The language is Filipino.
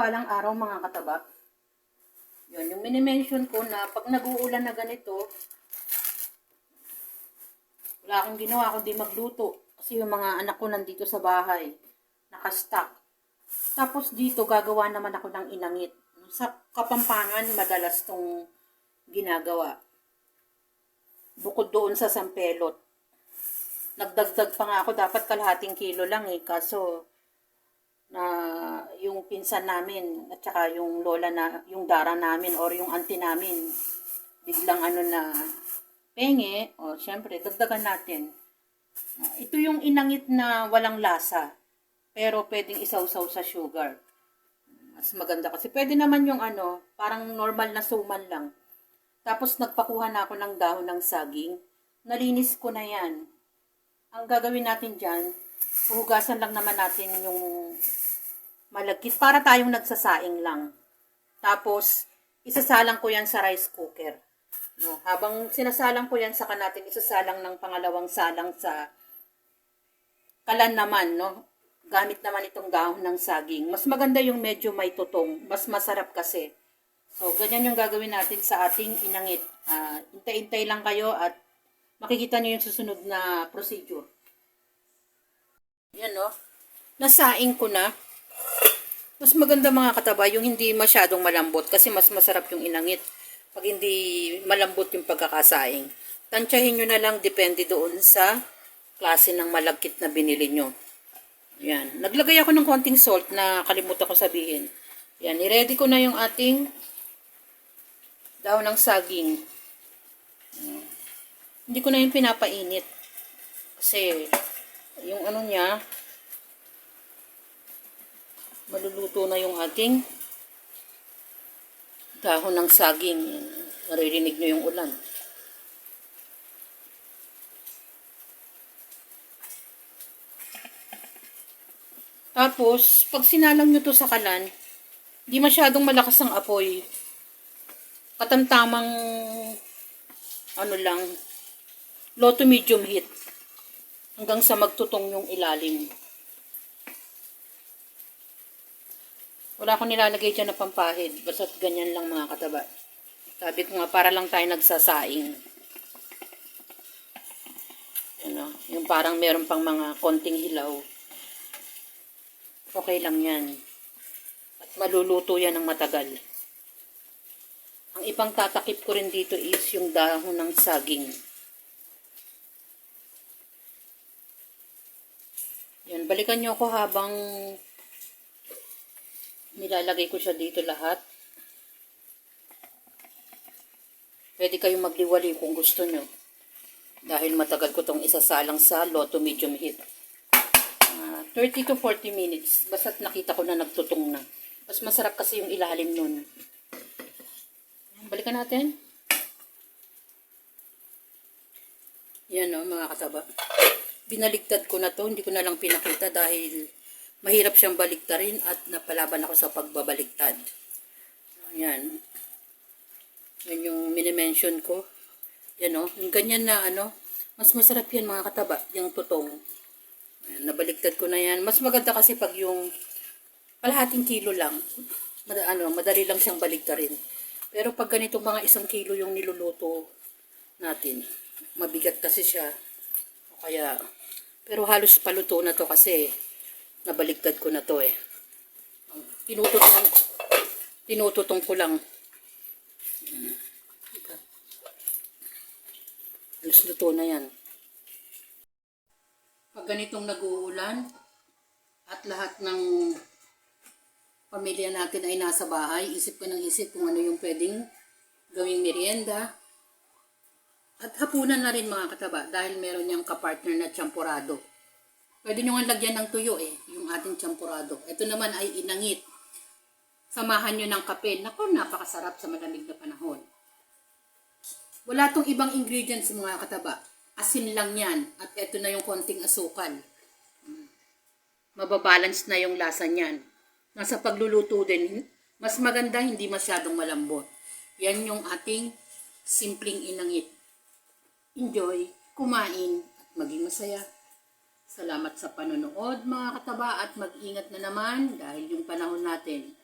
mapagpalang araw mga kataba. Yun, yung minimension ko na pag nag-uulan na ganito, wala akong ginawa kundi magluto. Kasi yung mga anak ko nandito sa bahay, nakastock. Tapos dito gagawa naman ako ng inangit. Sa Kapampangan, madalas tong ginagawa. Bukod doon sa sampelot. Nagdagdag pa nga ako, dapat kalahating kilo lang eh. Kaso, na yung pinsan namin at saka yung lola na yung dara namin or yung auntie namin biglang na penge o syempre dagdagan natin. Ito yung inangit na walang lasa pero pwedeng isawsaw sa sugar, mas maganda kasi pwede naman yung parang normal na suman lang. Tapos nagpakuha na ako ng dahon ng saging, nalinis ko na yan. Ang gagawin natin dyan, hugasan lang naman natin yung malagkit para tayong nagsasaing lang. Tapos, isasalang ko yan sa rice cooker. No, habang sinasalang ko yan, saka natin isasalang ng pangalawang salang sa kalan naman, no? Gamit naman itong dahon ng saging. Mas maganda yung medyo may tutong. Mas masarap kasi. So, ganyan yung gagawin natin sa ating inangit. Hintay-hintay lang kayo at makikita nyo yung susunod na procedure. Yan, no? Nasaing ko na. Mas maganda mga kataba yung hindi masyadong malambot kasi mas masarap yung inangit pag hindi malambot yung pagkakasaing. Tansyahin nyo na lang depende doon sa klase ng malagkit na binili nyo. Yan. Naglagay ako ng konting salt na kalimutan ko sabihin. Yan. I-ready ko na yung ating dahon ng saging. Hindi ko na yung pinapainit. Kasi yung niya, maluluto na yung ating dahon ng saging. Naririnig nyo yung ulan. Tapos, pag sinalang nyo to sa kalan, di masyadong malakas ang apoy. Katamtamang lang, low to medium heat. Hanggang sa magtutong yung ilalim. Wala akong nilalagay dyan na pampahid. Basta't ganyan lang mga kataba. Sabi ko nga, para lang tayo nagsasaing. Yung parang meron pang mga konting hilaw. Okay lang yan. At maluluto yan ng matagal. Ang ipang tatakip ko rin dito is yung dahon ng saging. Yan, balikan nyo ako habang nilalagay ko siya dito lahat. Pwede kayong magliwali kung gusto nyo. Dahil matagal ko tong isasalang sa low to medium heat. 30 to 40 minutes. Basta't nakita ko na nagtutong na. Mas masarap kasi yung ilalim nun. Balikan natin. Yan mga kataba. Binaligtad ko na to. Hindi ko na lang pinakita dahil mahirap siyang baliktarin at napalaban ako sa pagbabaligtad. Ayan. Yan yung minimension ko. Yan yung ganyan na mas masarap yan mga kataba. Yung tutong. Ayan, nabaliktad ko na yan. Mas maganda kasi pag yung kalahating kilo lang. Madali lang siyang baligtarin. Pero pag ganitong mga 1 kilo yung niluluto natin, mabigat kasi siya. O kaya, pero halos paluto na to kasi nabaligtad ko na to eh. Tinututong ko lang. Halos luto na yan. Pag ganitong nag-uulan at lahat ng pamilya natin ay nasa bahay, isip ka ng isip kung ano yung pwedeng gawing merienda. At hapunan na rin mga kataba dahil meron niyang kapartner na champurado. Pwede nyo nga lagyan ng tuyo yung ating champurado. Ito naman ay inangit. Samahan nyo ng kape. Naku, napakasarap sa malamig na panahon. Wala tong ibang ingredients mga kataba. Asin lang yan. At ito na yung konting asukal. Mababalance na yung lasa niyan. Nasa pagluluto din, mas maganda hindi masyadong malambot. Yan yung ating simpleng inangit. Enjoy, kumain, at maging masaya. Salamat sa panonood mga kataba at mag-ingat na naman dahil yung panahon natin